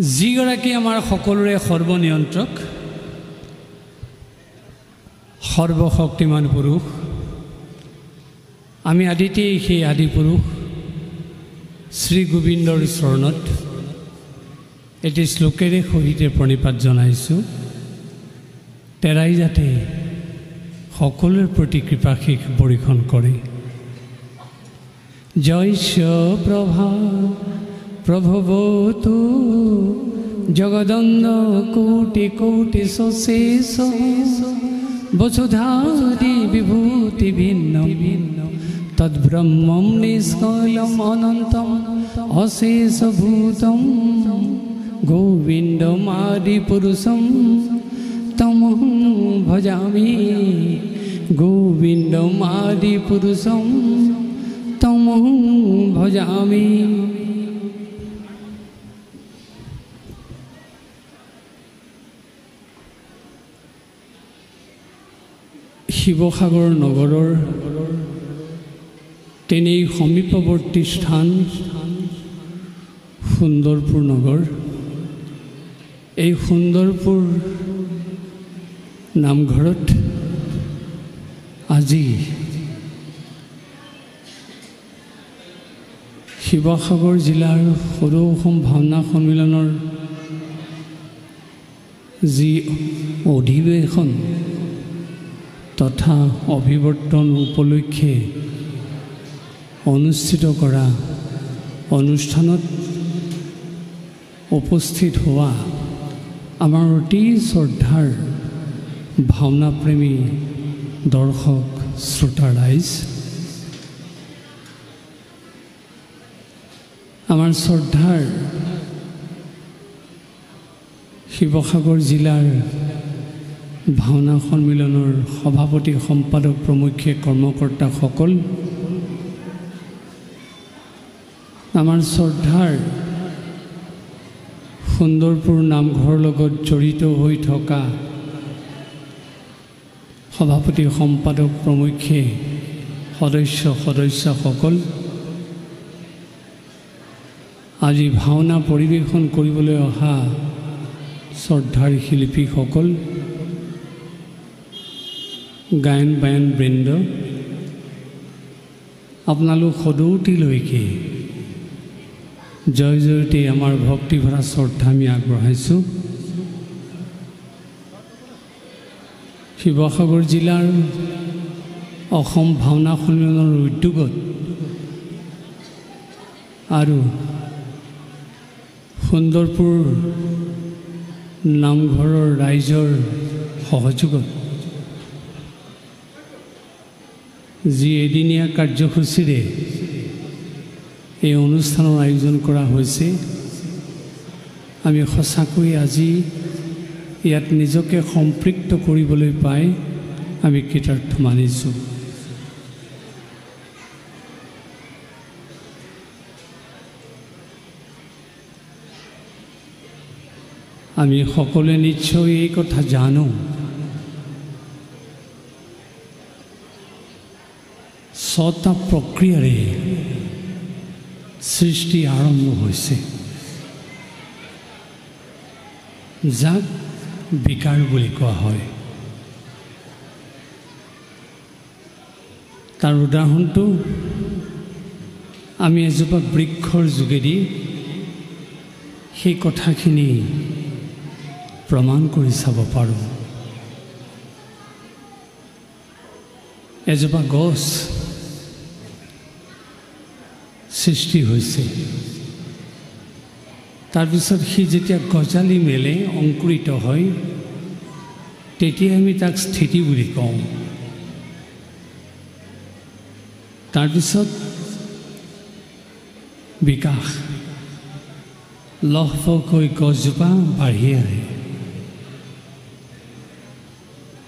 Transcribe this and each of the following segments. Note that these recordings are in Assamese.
যিগৰাকী আমাৰ সকলোৰে সৰ্বনিয়ন্ত্ৰক সৰ্বশক্তিমান পুৰুষ আমি আদিতেই সেই আদি পুৰুষ শ্ৰী গোবিন্দৰ চৰণত এটি শ্লোকেৰে সহিতে প্ৰণিপাত জনাইছোঁ। তেৰাই যাতে সকলোৰে প্ৰতি কৃপাশীষ বৰিখন কৰে। জয়স্য প্ৰভা প্ৰভৱতু জগদন্দ কোটি কোটি সশেষ বসুধাদি বিভূতি ভিন্ন ভিন্ন তদ্ব্রহ্মম নিষ্কলম অনন্তম অশেষ ভূতম গোবিন্দম আদি পুরুষম তমহং ভজামি গোবিন্দম আদি পুরুষম তমহং ভজামি। শিৱসাগৰ নগৰৰ তেনেই সমীপৱৰ্তী স্থান সুন্দৰপুৰ নগৰ। এই সুন্দৰপুৰ নামঘৰত আজি শিৱসাগৰ জিলাৰ সৰু অসম ভাওনা সন্মিলনৰ যি অধিৱেশন তথা অভিৱৰ্তন উপলক্ষে অনুষ্ঠিত কৰা অনুষ্ঠানত উপস্থিত হোৱা আমাৰ অতি শ্ৰদ্ধাৰ ভাওনাপ্ৰেমী দৰ্শক শ্ৰোতা ৰাইজ, আমাৰ শ্ৰদ্ধাৰ শিৱসাগৰ জিলাৰ ভাওনা সন্মিলনৰ সভাপতি সম্পাদক প্ৰমুখ্যে কৰ্মকৰ্তাসকল, আমাৰ শ্ৰদ্ধাৰ সুন্দৰপুৰ নামঘৰৰ লগত জড়িত হৈ থকা সভাপতি সম্পাদক প্ৰমুখ্যে সদস্যসকল, আজি ভাওনা পৰিৱেশন কৰিবলৈ অহা শ্ৰদ্ধাৰ শিল্পীসকল, গায়ন বায়ন বৃন্দ, আপোনালোক সদৌতিলৈকে জয় জয়তে আমাৰ ভক্তিভৰা শ্ৰদ্ধা আমি আগবঢ়াইছোঁ। শিৱসাগৰ জিলাৰ অসম ভাওনা সন্মিলনৰ উদ্যোগত আৰু সুন্দৰপুৰ নামঘৰৰ ৰাইজৰ সহযোগত যি এদিনীয়া কাৰ্যসূচীৰে এই অনুষ্ঠানৰ আয়োজন কৰা হৈছে, আমি সঁচাকৈ আজি ইয়াত নিজকে সম্পৃক্ত কৰিবলৈ পাই আমি কৃতাৰ্থ মানিছোঁ। আমি সকলোৱে নিশ্চয় এই কথা জানো, ছটা প্ৰক্ৰিয়াৰে সৃষ্টি আৰম্ভ হৈছে, যাক বিকাৰ বুলি কোৱা হয়। তাৰ উদাহৰণটো আমি এজোপা বৃক্ষৰ যোগেদি সেই কথাখিনি প্ৰমাণ কৰি চাব পাৰোঁ। এজোপা গছ সৃষ্টি হৈছে, তাৰপিছত সি যেতিয়া গজালি মেলে, অংকুৰিত হয়, তেতিয়া আমি তাক স্থিতি বুলি কওঁ। তাৰপিছত বিকাশ, লহপহকৈ গছজোপা বাঢ়ি আহে।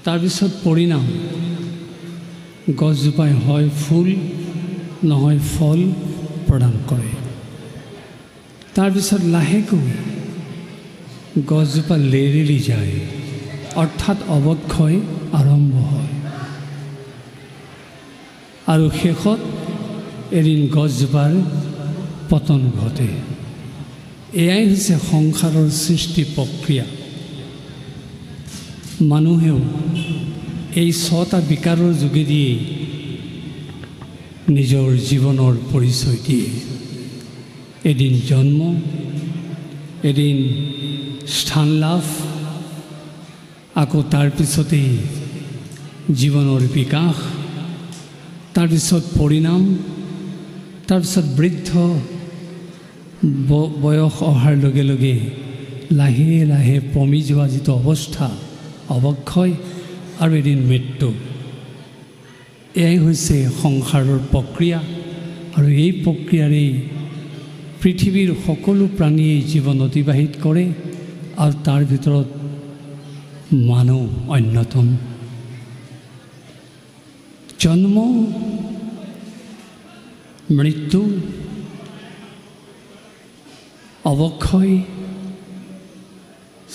তাৰপিছত পৰিণাম, গছজোপাই হয় ফুল নহয় ফল প্ৰদান কৰে। তাৰপিছত লাহেকৈ গছজোপা লেৰেলি যায়, অৰ্থাৎ অৱক্ষয় আৰম্ভ হয়, আৰু শেষত এদিন গছজোপাৰ পতন ঘটে। এয়াই হৈছে সংসাৰৰ সৃষ্টি প্ৰক্ৰিয়া। মানুহেও এই 6টা বিকাৰৰ যোগেদিয়েই নিজৰ জীৱনৰ পৰিচয় দিয়ে। এদিন জন্ম, এদিন স্থান লাভ, আকৌ তাৰ পিছতেই জীৱনৰ বিকাশ, তাৰপিছত পৰিণাম, তাৰপিছত বৃদ্ধ বয়স অহাৰ লগে লগে লাহে লাহে পমি যোৱা যিটো অৱস্থা, অৱক্ষয় আৰু এদিন মৃত্যু। এয়াই হৈছে সংসাৰৰ প্ৰক্ৰিয়া। আৰু এই প্ৰক্ৰিয়াৰেই পৃথিৱীৰ সকলো প্ৰাণীয়ে জীৱন অতিবাহিত কৰে, আৰু তাৰ ভিতৰত মানুহ অন্যতম। জন্ম, মৃত্যু, অৱক্ষয়,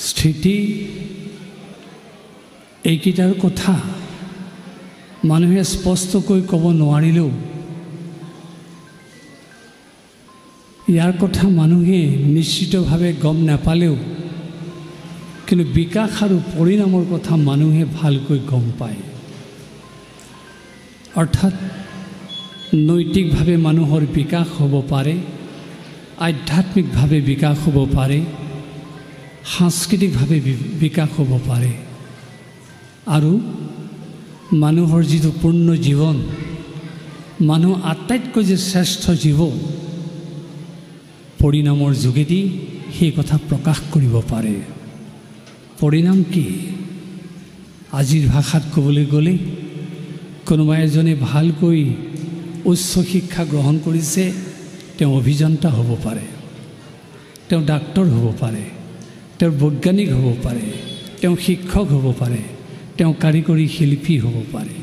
স্থিতি, এইকেইটাৰ কথা মানুহে স্পষ্টকৈ ক'ব নোৱাৰিলেও, ইয়াৰ কথা মানুহে নিশ্চিতভাৱে গম নাপালেও, কিন্তু বিকাশ আৰু পৰিণামৰ কথা মানুহে ভালকৈ গম পায়। অৰ্থাৎ নৈতিকভাৱে মানুহৰ বিকাশ হ'ব পাৰে, আধ্যাত্মিকভাৱে বিকাশ হ'ব পাৰে, সাংস্কৃতিকভাৱে বিকাশ হ'ব পাৰে, আৰু মানুহৰ যিটো পূৰ্ণ জীৱন, মানুহ আটাইতকৈ যে শ্ৰেষ্ঠ জীৱ, পৰিণামৰ যোগেদি সেই কথা প্ৰকাশ কৰিব পাৰে। পৰিণাম কি? আজিৰ ভাষাত ক'বলৈ গ'লে কোনোবা এজনে ভালকৈ উচ্চ শিক্ষা গ্ৰহণ কৰিছে, তেওঁ অভিযন্তা হ'ব পাৰে, তেওঁ ডাক্তৰ হ'ব পাৰে, তেওঁ বৈজ্ঞানিক হ'ব পাৰে, তেওঁ শিক্ষক হ'ব পাৰে, তেওঁ কাৰিকৰী শিল্পী হ'ব পাৰে।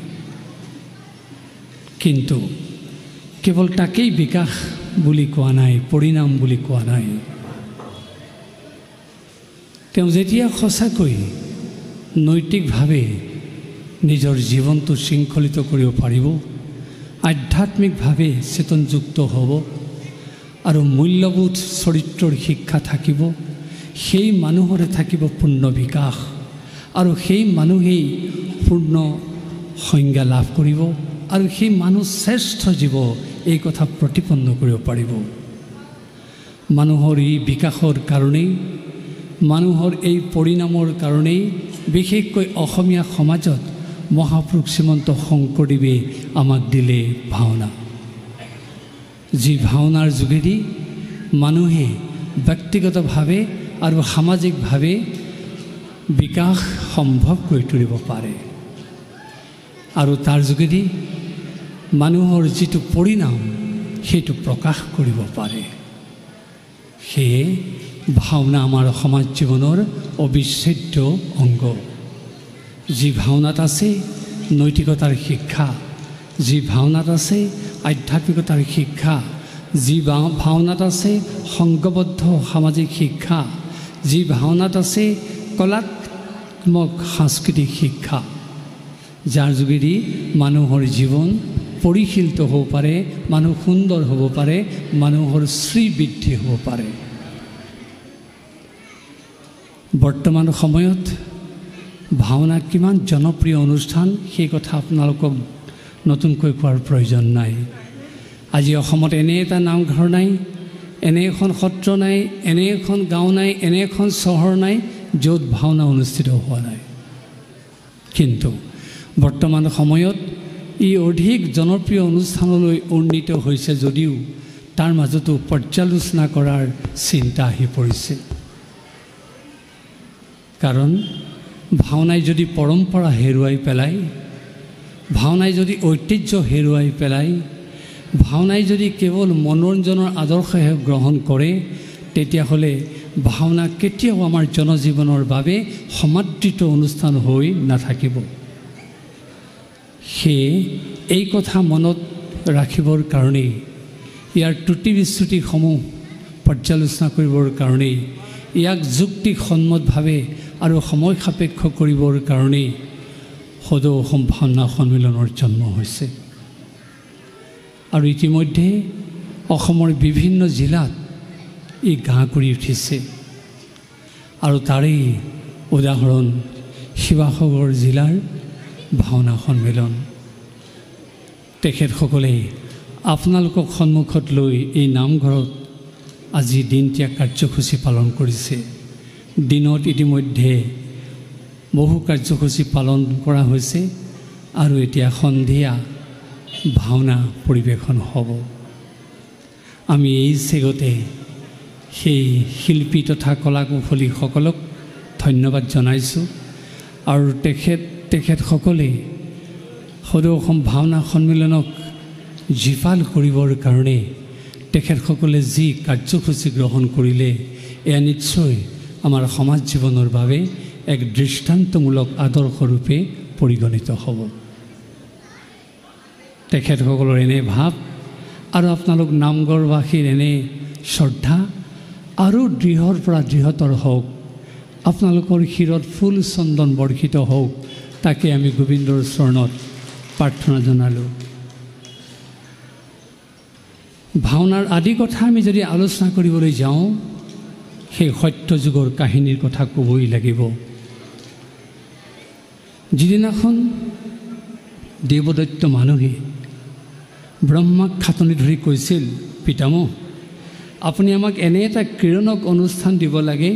কিন্তু কেৱল তাকেই বিকাশ বুলি কোৱা নাই, পৰিণাম বুলি কোৱা নাই। তেওঁ যেতিয়া সঁচাকৈ নৈতিকভাৱে নিজৰ জীৱনটো শৃংখলিত কৰিব পাৰিব, আধ্যাত্মিকভাৱে চেতনযুক্ত হ'ব আৰু মূল্যবোধ চৰিত্ৰৰ শিক্ষা থাকিব, সেই মানুহৰে থাকিব পূৰ্ণ বিকাশ, আৰু সেই মানুহেই পূৰ্ণ সংজ্ঞা লাভ কৰিব, আৰু সেই মানুহ শ্ৰেষ্ঠ জীৱ, এই কথা প্ৰতিপন্ন কৰিব পাৰিব। মানুহৰ এই বিকাশৰ কাৰণেই, মানুহৰ এই পৰিণামৰ কাৰণেই বিশেষকৈ অসমীয়া সমাজত মহাপুৰুষ শ্ৰীমন্ত শংকৰদেৱে আমাক দিলে ভাওনা। যি ভাওনাৰ যোগেদি মানুহে ব্যক্তিগতভাৱে আৰু সামাজিকভাৱে বিকাশ সম্ভৱ কৰি তুলিব পাৰে, আৰু তাৰ যোগেদি মানুহৰ যিটো পৰিণাম সেইটো প্ৰকাশ কৰিব পাৰে। সেয়ে ভাওনা আমাৰ সমাজ জীৱনৰ অবিচ্ছেদ্য অংগ। যি ভাওনাত আছে নৈতিকতাৰ শিক্ষা, যি ভাওনাত আছে আধ্যাত্মিকতাৰ শিক্ষা, যি ভাওনাত আছে সংঘবদ্ধ সামাজিক শিক্ষা, যি ভাওনাত আছে কলাত্মক সাংস্কৃতিক শিক্ষা, যাৰ যোগেদি মানুহৰ জীৱন পৰিশীলিত হ'ব পাৰে, মানুহ সুন্দৰ হ'ব পাৰে, মানুহৰ শ্ৰীবৃদ্ধি হ'ব পাৰে। বৰ্তমান সময়ত ভাওনা কিমান জনপ্ৰিয় অনুষ্ঠান, সেই কথা আপোনালোকক নতুনকৈ কোৱাৰ প্ৰয়োজন নাই। আজি অসমত এনে এটা নামঘৰ নাই, এনে এখন সত্ৰ নাই, এনে এখন গাঁও নাই, এনে এখন চহৰ নাই, য'ত ভাওনা অনুষ্ঠিত হোৱা নাই। কিন্তু বৰ্তমান সময়ত ই অধিক জনপ্ৰিয় অনুষ্ঠানলৈ উন্নীত হৈছে যদিও তাৰ মাজতো পৰ্যালোচনা কৰাৰ চিন্তা আহি পৰিছে। কাৰণ ভাওনাই যদি পৰম্পৰা হেৰুৱাই পেলায়, ভাওনাই যদি ঐতিহ্য হেৰুৱাই পেলায়, ভাওনাই যদি কেৱল মনোৰঞ্জনৰ আদৰ্শহে গ্ৰহণ কৰে, তেতিয়াহ'লে ভাওনা কেতিয়াও আমাৰ জনজীৱনৰ বাবে সমাদৃত অনুষ্ঠান হৈ নাথাকিব। সেয়ে এই কথা মনত ৰাখিবৰ কাৰণেই, ইয়াৰ ত্ৰুটি বিচ্যুতিসমূহ পৰ্যালোচনা কৰিবৰ কাৰণেই, ইয়াক যুক্তিসন্মতভাৱে আৰু সময় সাপেক্ষ কৰিবৰ কাৰণেই সদৌ অসম ভাওনা সন্মিলনৰ জন্ম হৈছে। আৰু ইতিমধ্যে অসমৰ বিভিন্ন জিলাত ই গা কৰি উঠিছে। আৰু তাৰেই উদাহৰণ শিৱসাগৰ জিলাৰ ভাওনা সন্মিলন। তেখেতসকলে আপোনালোকক সন্মুখত লৈ এই নামঘৰত আজি দিনতীয়া কাৰ্যসূচী পালন কৰিছে। দিনত ইতিমধ্যে বহু কাৰ্যসূচী পালন কৰা হৈছে আৰু এতিয়া সন্ধিয়া ভাওনা পৰিৱেশন হ'ব। আমি এই চেগতে সেই শিল্পী তথা কলা কুশলীসকলক ধন্যবাদ জনাইছোঁ আৰু তেখেতসকলে সদৌ অসম ভাওনা সন্মিলনক জীপাল কৰিবৰ কাৰণে তেখেতসকলে যি কাৰ্যসূচী গ্ৰহণ কৰিলে এয়া নিশ্চয় আমাৰ সমাজ জীৱনৰ বাবে এক দৃষ্টান্তমূলক আদৰ্শৰূপে পৰিগণিত হ'ব। তেখেতসকলৰ এনে ভাৱ আৰু আপোনালোক নামঘৰবাসীৰ এনে শ্ৰদ্ধা আৰু দৃঢ়ৰ পৰা দৃঢ়তৰ হওক, আপোনালোকৰ শিৰত ফুল চন্দন বৰ্ষিত হওক, তাকে আমি গোবিন্দৰ চৰণত প্ৰাৰ্থনা জনালোঁ। ভাওনাৰ আদি কথা আমি যদি আলোচনা কৰিবলৈ যাওঁ, সেই সত্যযুগৰ কাহিনীৰ কথা ক'বই লাগিব। যিদিনাখন দেৱদত্ত মানুহে ব্ৰহ্মাক খাটনি ধৰি কৈছিল, পিতামহ আপুনি আমাক এনে এটা কিৰণক অনুষ্ঠান দিব লাগে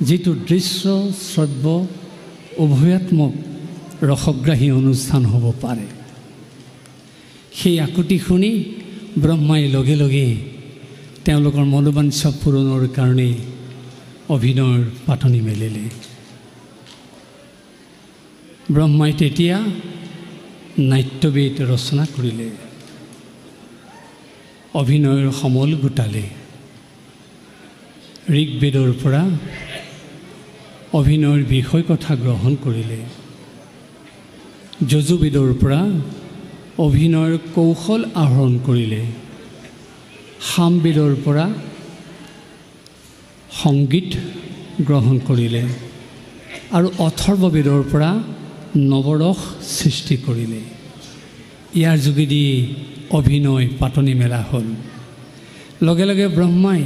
যিটো দৃশ্য শ্ৰব্য উভয়াত্মক ৰসগ্ৰাহী অনুষ্ঠান হ'ব পাৰে। সেই আকুতি শুনি ব্ৰহ্মাই লগে লগে তেওঁলোকৰ মনোবাঞ্ছা পূৰণৰ কাৰণে অভিনয়ৰ পাতনি মেলিলে। ব্ৰহ্মাই তেতিয়া নাট্যবেদ ৰচনা কৰিলে, অভিনয়ৰ সমল গোটালে। ঋগ্বেদৰ পৰা অভিনয়ৰ বিষয় কথা গ্ৰহণ কৰিলে, যজুৰ্বেদৰ পৰা অভিনয়ৰ কৌশল আহৰণ কৰিলে, সামবেদৰ পৰা সংগীত গ্ৰহণ কৰিলে আৰু অথৰ্ববেদৰ পৰা নৱৰস সৃষ্টি কৰিলে। ইয়াৰ যোগেদি অভিনয় পাতনি মেলা হ'ল। লগে লগে ব্ৰহ্মাই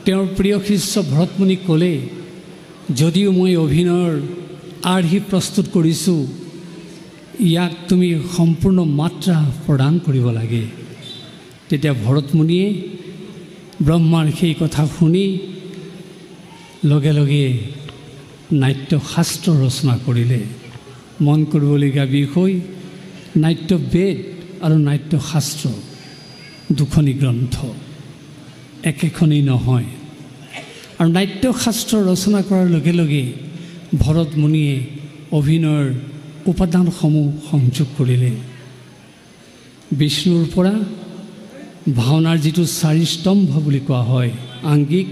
তেওঁৰ প্ৰিয় শিষ্য ভৰতমুনিক ক'লে, যদিও মই অভিনয়ৰ আৰ্হি প্ৰস্তুত কৰিছোঁ, ইয়াক তুমি সম্পূৰ্ণ মাত্ৰা প্ৰদান কৰিব লাগে। তেতিয়া ভৰতমুনিয়ে ব্ৰহ্মাৰ সেই কথা শুনি লগে লগে নাট্যশাস্ত্ৰ ৰচনা কৰিলে। মন কৰিবলগীয়া বিষয়, নাট্যবেদ আৰু নাট্যশাস্ত্ৰ দুখনি গ্ৰন্থ, একেখনেই নহয়। আৰু নাট্যশাস্ত্ৰ ৰচনা কৰাৰ লগে লগে ভৰতমুনিয়ে অভিনয়ৰ উপাদানসমূহ সংযোগ কৰিলে। বিষ্ণুৰ পৰা ভাওনাৰ যিটো চাৰি স্তম্ভ বুলি কোৱা হয়, আংগিক,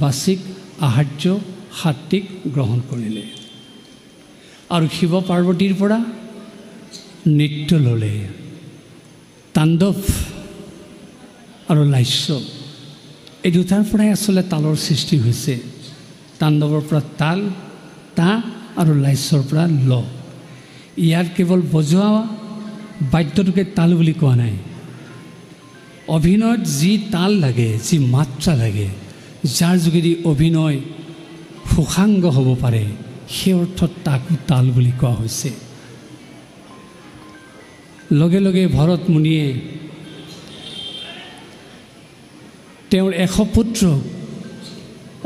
বাচিক, আহাৰ্য, সাত্বিক গ্ৰহণ কৰিলে। আৰু শিৱ পাৰ্বতীৰ পৰা নৃত্য ল'লে। তাণ্ডৱ আৰু লাস্য এই দুটাৰ পৰাই আচলতে তালৰ সৃষ্টি হৈছে। তাণ্ডৱৰ পৰা তাল, তা আৰু লাস্যৰ পৰা ল। ইয়াত কেৱল বজোৱা বাদ্যটোকে তাল বুলি কোৱা নাই। অভিনয়ত যি তাল লাগে, যি মাত্ৰা লাগে, যাৰ যোগেদি অভিনয় সুসাংগ হ'ব পাৰে, সেই অৰ্থত তাকো তাল বুলি কোৱা হৈছে। লগে লগে ভৰতমুনিয়ে তেওঁৰ 100 পুত্ৰক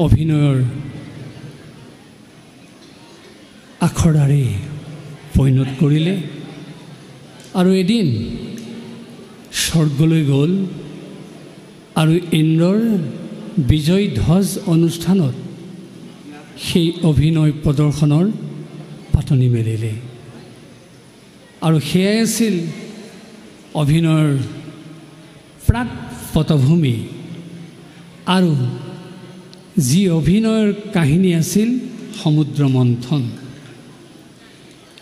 অভিনয়ৰ আখৰাৰে পৰিণত কৰিলে আৰু এদিন স্বৰ্গলৈ গ'ল আৰু ইন্দ্ৰৰ বিজয় ধ্বজ অনুষ্ঠানত সেই অভিনয় প্ৰদৰ্শনৰ পাতনি মেলিলে। আৰু সেয়াই আছিল অভিনয়ৰ প্ৰাক পটভূমি আৰু যি অভিনয়ৰ কাহিনী আছিল সমুদ্ৰ মন্থন।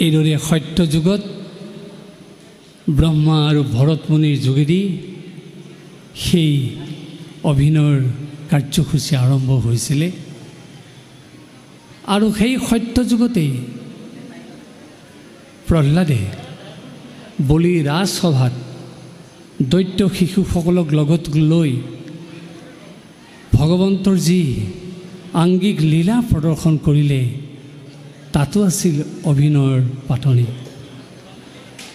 এইদৰে সত্য যুগত ব্ৰহ্মা আৰু ভৰতমুনিৰ যোগেদি সেই অভিনয়ৰ কাৰ্যসূচী আৰম্ভ হৈছিলে। আৰু সেই সত্য যুগতেই প্ৰহ্লাদে বলি ৰাজসভাত দৈত্য শিশুসকলক লগত লৈ ভগৱন্তৰ যি আংগিক লীলা প্ৰদৰ্শন কৰিলে তাতো আছিল অভিনয়ৰ পাতনি।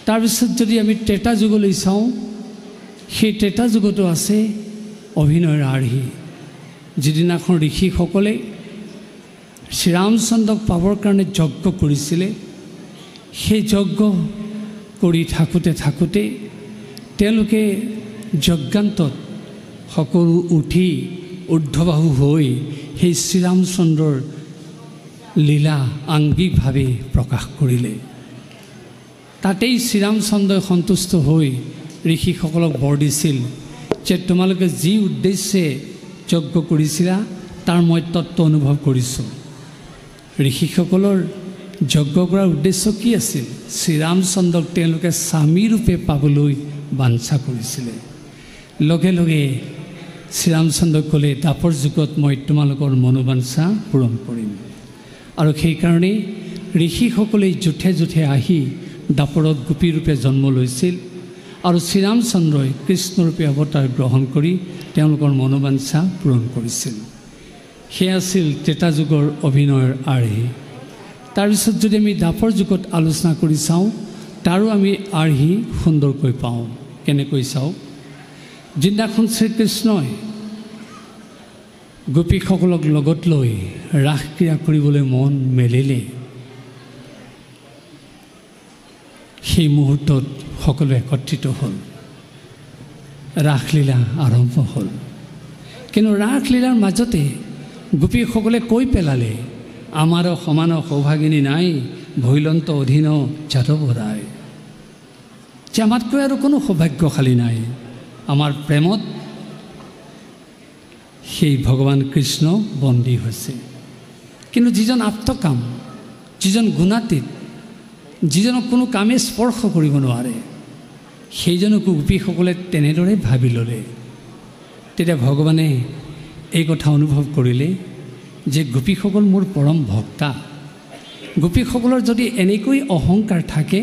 তাৰপিছত যদি আমি ত্ৰেতা যুগলৈ চাওঁ, সেই ত্ৰেতা যুগতো আছে অভিনয়ৰ আৰ্হি। যিদিনাখন ঋষিসকলে শ্ৰীৰামচন্দ্ৰক পাবৰ কাৰণে যজ্ঞ কৰিছিলে, সেই যজ্ঞ কৰি থাকোঁতে তেওঁলোকে যজ্ঞান্তত সকলো উঠি ঊৰ্ধ্ববাহু হৈ সেই শ্ৰীৰামচন্দ্ৰৰ লীলা আংগিকভাৱে প্ৰকাশ কৰিলে। তাতেই শ্ৰীৰামচন্দ্ৰই সন্তুষ্ট হৈ ঋষিসকলক বৰ দিছিল যে তোমালোকে যি উদ্দেশ্যে যজ্ঞ কৰিছিলা তাৰ মই তত্ত্ব অনুভৱ কৰিছোঁ। ঋষিসকলৰ যজ্ঞ কৰাৰ উদ্দেশ্য কি আছিল? শ্ৰীৰামচন্দ্ৰক তেওঁলোকে স্বামীৰূপে পাবলৈ বাঞ্ছা কৰিছিলে। লগে লগে শ্ৰীৰামচন্দ্ৰই ক'লে, দাপৰ যুগত মই তোমালোকৰ মনোবাঞ্ছা পূৰণ কৰিম। আৰু সেইকাৰণে ঋষিসকলে জোঠে জোঠে আহি দাপৰত গোপীৰূপে জন্ম লৈছিল আৰু শ্ৰীৰামচন্দ্ৰই কৃষ্ণৰূপে অৱতাৰ গ্ৰহণ কৰি তেওঁলোকৰ মনোবাঞ্ছা পূৰণ কৰিছিল। সেয়া আছিল ত্ৰেতা যুগৰ অভিনয়ৰ আৰ্হি। তাৰপিছত যদি আমি দাপৰ যুগত আলোচনা কৰি চাওঁ, তাৰো আমি আৰ্হি সুন্দৰকৈ পাওঁ। কেনেকৈ চাওঁ? যিদিনাখন শ্ৰীকৃষ্ণই গোপীসকলক লগত লৈ ৰাসক্ৰীড়া কৰিবলৈ মন মেলিলে, সেই মুহূৰ্তত সকলো একত্ৰিত হ'ল, ৰাসলীলা আৰম্ভ হ'ল। কিন্তু ৰাসলীলাৰ মাজতে গোপীসকলে কৈ পেলালে, আমাৰ সমান সৌভাগিনী নাই, ভৈলন্ত অধীন যাদৱ ৰায়। যে আমাতকৈ আৰু কোনো সৌভাগ্যশালী নাই। আমাৰ প্ৰেমত সেই ভগৱান কৃষ্ণ বন্দী হৈছে। কিন্তু যিজন আপ্তকাম, যিজন গুণাতীত, যিজনক কোনো কামে স্পৰ্শ কৰিব নোৱাৰে, সেইজনকো গোপীসকলে তেনেদৰে ভাবি ল'লে। তেতিয়া ভগৱানে এই কথা অনুভৱ কৰিলে যে গোপীসকল মোৰ পৰম ভক্তা। গোপীসকলৰ যদি এনেকৈ অহংকাৰ থাকে,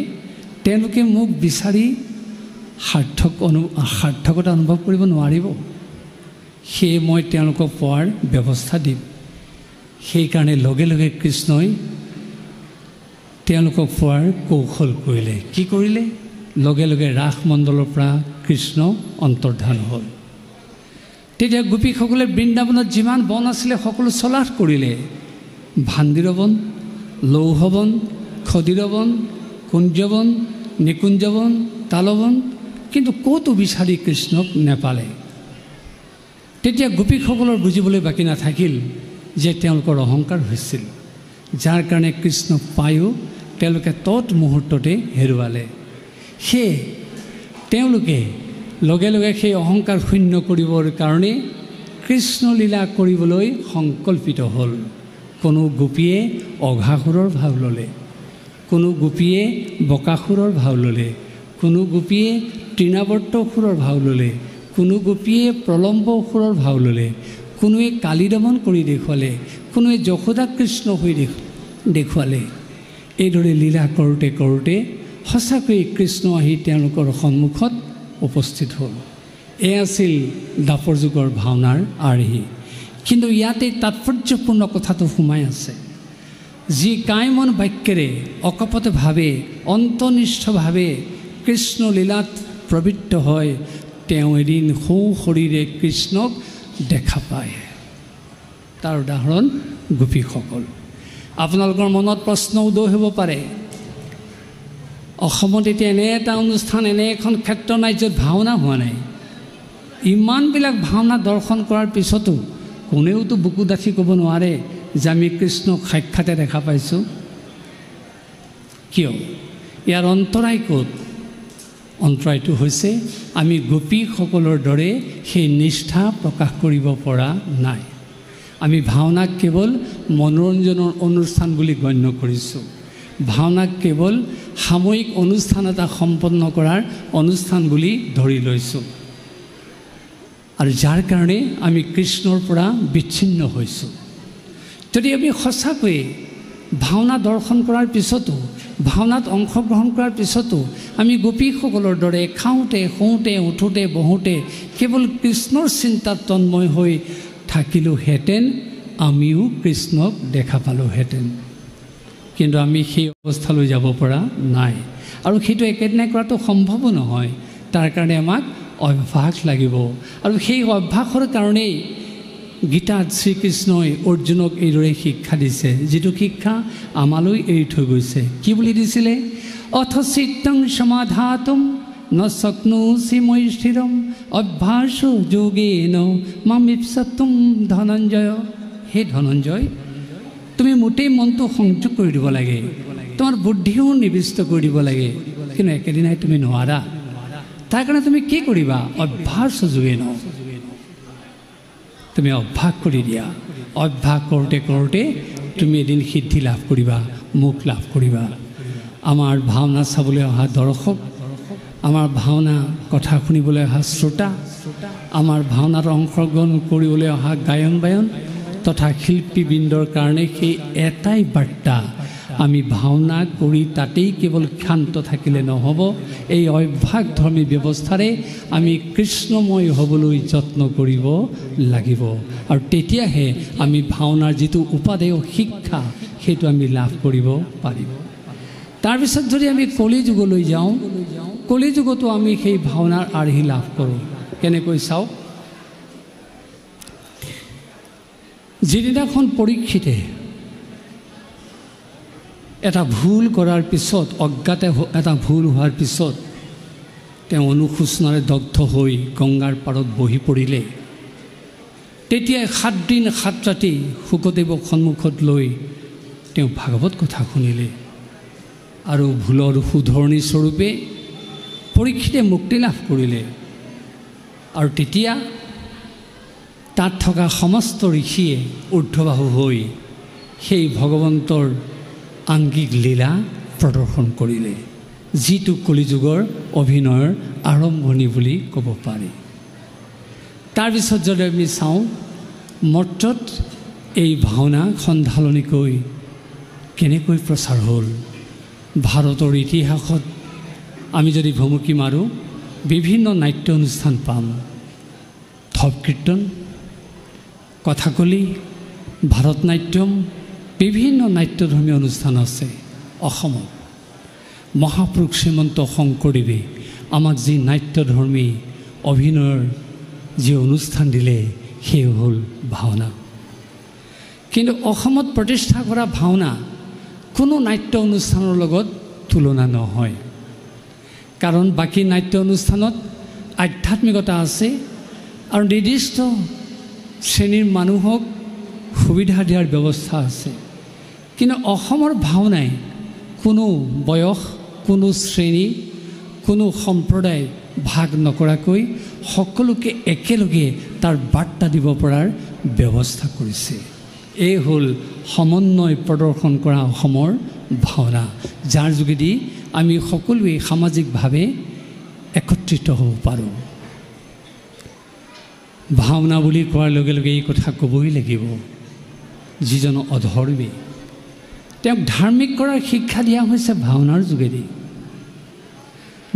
তেওঁলোকে মোক বিচাৰি সাৰ্থকতা অনুভৱ কৰিব নোৱাৰিব। সেয়ে মই তেওঁলোকক পোৱাৰ ব্যৱস্থা দিম। সেইকাৰণে লগে লগে কৃষ্ণই তেওঁলোকক পোৱাৰ কৌশল কৰিলে। কি কৰিলে? লগে লগে ৰাসমণ্ডলৰ পৰা কৃষ্ণ অন্তৰ্ধান হ'ল। তেতিয়া গোপীসকলে বৃন্দাবনত যিমান বন আছিলে সকলো চলাথ কৰিলে। ভাণ্ডিৰ বন, লৌহ বন, খদিৰ বন, কুঞ্জবন, নিকুঞ্জবন, তালবন, কিন্তু ক'তো বিচাৰি কৃষ্ণক নেপালে। তেতিয়া গোপীসকলৰ বুজিবলৈ বাকী নাথাকিল যে তেওঁলোকৰ অহংকাৰ হৈছিল, যাৰ কাৰণে কৃষ্ণক পায়ো তেওঁলোকে তৎ মুহূৰ্ততে হেৰুৱালে। সেয়ে তেওঁলোকে লগে লগে সেই অহংকাৰ শূন্য কৰিবৰ কাৰণে কৃষ্ণলীলা কৰিবলৈ সংকল্পিত হ'ল। কোনো গোপীয়ে অঘাসুৰৰ ভাও ল'লে, কোনো গোপীয়ে বকাসুৰৰ ভাও ল'লে, কোনো গোপীয়ে তৃণাৱৰ্তসুৰৰ ভাও ল'লে, কোনো গোপীয়ে প্ৰলম্ব অসুৰৰ ভাও ল'লে, কোনোৱে কালী দমন কৰি দেখুৱালে, কোনোৱে যশোদা কৃষ্ণ হৈ দেখুৱালে। এইদৰে লীলা কৰোঁতে কৰোঁতে সঁচাকৈয়ে কৃষ্ণ আহি তেওঁলোকৰ সন্মুখত উপস্থিত হ'ল। এয়া আছিল দাপৰ যুগৰ ভাওনাৰ আৰ্হি। কিন্তু ইয়াতে তাৎপৰ্যপূৰ্ণ কথাটো সোমাই আছে। যি কায়মন বাক্যেৰে অকপটভাৱে অন্তনিষ্ঠভাৱে কৃষ্ণ লীলাত প্ৰবৃত্ত হয়, তেওঁ এদিন সৌ শৰীৰে কৃষ্ণক দেখা পায়। তাৰ উদাহৰণ গোপীসকল। আপোনালোকৰ মনত প্ৰশ্ন উদয় হ'ব পাৰে, অসমত এতিয়া এনে এটা অনুষ্ঠান, এনে এখন ক্ষেত্ৰ নাই য'ত ভাওনা হোৱা নাই। ইমানবিলাক ভাওনা দৰ্শন কৰাৰ পিছতো কোনেওতো বুকু ডাঠি ক'ব নোৱাৰে যে আমি কৃষ্ণক সাক্ষাতে দেখা পাইছোঁ। কিয়? ইয়াৰ অন্তৰায় ক'ত? অন্তৰায়টো হৈছে আমি গোপীসকলৰ দৰে সেই নিষ্ঠা প্ৰকাশ কৰিব পৰা নাই। আমি ভাওনাক কেৱল মনোৰঞ্জনৰ অনুষ্ঠান বুলি গণ্য কৰিছোঁ। ভাওনাক কেৱল সাময়িক অনুষ্ঠান এটা সম্পন্ন কৰাৰ অনুষ্ঠান বুলি ধৰি লৈছোঁ। আৰু যাৰ কাৰণে আমি কৃষ্ণৰ পৰা বিচ্ছিন্ন হৈছোঁ। যদি আমি সঁচাকৈয়ে ভাওনা দৰ্শন কৰাৰ পিছতো, ভাওনাত অংশগ্ৰহণ কৰাৰ পিছতো আমি গোপীসকলৰ দৰে খাওঁতে, শুওঁতে, উঠোঁতে, বহোঁতে কেৱল কৃষ্ণৰ চিন্তাত তন্ময় হৈ থাকিলোহেঁতেন আমিও কৃষ্ণক দেখা পালোহেঁতেন। কিন্তু আমি সেই অৱস্থালৈ যাব পৰা নাই, আৰু সেইটো একেদিনাই কৰাটো সম্ভৱো নহয়। তাৰ কাৰণে আমাক অভ্যাস লাগিব, আৰু সেই অভ্যাসৰ কাৰণেই গীতাত শ্ৰীকৃষ্ণই অৰ্জুনক এইদৰে শিক্ষা দিছে, যিটো শিক্ষা আমালৈ এৰি থৈ গৈছে। কি বুলি দিছিলে? অথ চিত্তং সমাধাতুম ন শক্নোষি ময়ি স্থিৰম অভ্যাস যোগেন মামিপ্সতুম ধনঞ্জয়। হে ধনঞ্জয়, তুমি মোটেই মনটো সংযোগ কৰি দিব লাগে, তোমাৰ বুদ্ধিও নিবিষ্ট কৰি দিব লাগে, কিন্তু একেদিনাই তুমি নোৱাৰা। তাৰ কাৰণে তুমি কি কৰিবা? অভ্যাস যোগেন, তুমি অভ্যাস কৰি দিয়া। অভ্যাস কৰোঁতে কৰোঁতে তুমি এদিন সিদ্ধি লাভ কৰিবা, মুখ লাভ কৰিবা। আমাৰ ভাওনা চাবলৈ অহা দৰ্শক, আমাৰ ভাওনা কথা শুনিবলৈ অহা শ্ৰোতা, আমাৰ ভাওনাত অংশগ্ৰহণ কৰিবলৈ অহা গায়ন বায়ন তথা শিল্পীবৃন্দৰ কাৰণে সেই এটাই বাৰ্তা, আমি ভাওনা কৰি তাতেই কেৱল ক্ষান্ত থাকিলে নহ'ব, এই অভ্যাসধৰ্মী ব্যৱস্থাৰে আমি কৃষ্ণময় হ'বলৈ যত্ন কৰিব লাগিব। আৰু তেতিয়াহে আমি ভাওনাৰ যিটো উপাদেয় শিক্ষা সেইটো আমি লাভ কৰিব পাৰিম। তাৰপিছত যদি আমি কলিযুগলৈ যাওঁ, কলিযুগতো আমি সেই ভাওনাৰ আৰ্হি লাভ কৰোঁ। কেনেকৈ চাওক, যিদিনাখন পৰীক্ষিতে এটা ভুল কৰাৰ পিছত, অজ্ঞাতে এটা ভুল হোৱাৰ পিছত তেওঁ অনুশোচনাৰে দগ্ধ হৈ গংগাৰ পাৰত বহি পৰিলে, তেতিয়াই 7 দিন 7 ৰাতি শুকদেৱক সন্মুখত লৈ তেওঁ ভাগৱত কথা শুনিলে, আৰু ভুলৰ শুধৰণি স্বৰূপে পৰীক্ষিতে মুক্তি লাভ কৰিলে। আৰু তেতিয়া তাত থকা সমস্ত ঋষিয়ে ঊৰ্ধ্ববাহু হৈ সেই ভগৱন্তৰ আংগিক লীলা প্ৰদৰ্শন কৰিলে, যিটো কলিযুগৰ অভিনয়ৰ আৰম্ভণি বুলি ক'ব পাৰি। তাৰপিছত যদি আমি চাওঁ, মৰ্ত্যত এই ভাওনা সন্ধালনিকৈ কেনেকৈ প্ৰচাৰ হ'ল। ভাৰতৰ ইতিহাসত আমি যদি ভুমুকি মাৰোঁ, বিভিন্ন নাট্য অনুষ্ঠান পাম। ধৱ কীৰ্তন, কথাকলি, ভাৰত নাট্যম, বিভিন্ন নাট্যধৰ্মী অনুষ্ঠান আছে অসমত। মহাপুৰুষ শ্ৰীমন্ত শংকৰদেৱে আমাক যি নাট্যধৰ্মী অভিনয়ৰ যি অনুষ্ঠান দিলে, সেই হ'ল ভাওনা। কিন্তু অসমত প্ৰতিষ্ঠা কৰা ভাওনা কোনো নাট্য অনুষ্ঠানৰ লগত তুলনা নহয়, কাৰণ বাকী নাট্য অনুষ্ঠানত আধ্যাত্মিকতা আছে আৰু নিৰ্দিষ্ট শ্ৰেণীৰ মানুহক সুবিধা দিয়াৰ ব্যৱস্থা আছে। কিন্তু অসমৰ ভাওনাই কোনো বয়স, কোনো শ্ৰেণী, কোনো সম্প্ৰদায় ভাগ নকৰাকৈ সকলোকে একেলগে তাৰ বাৰ্তা দিব পৰাৰ ব্যৱস্থা কৰিছে। এই হ'ল সমন্বয় প্ৰদৰ্শন কৰা অসমৰ ভাওনা, যাৰ যোগেদি আমি সকলোৱে সামাজিকভাৱে একত্ৰিত হ'ব পাৰোঁ। ভাওনা বুলি কোৱাৰ লগে লগে এই কথা ক'বই লাগিব, যিজন অধৰ্মী তেওঁক ধাৰ্মিক কৰাৰ শিক্ষা দিয়া হৈছে ভাওনাৰ যোগেদি।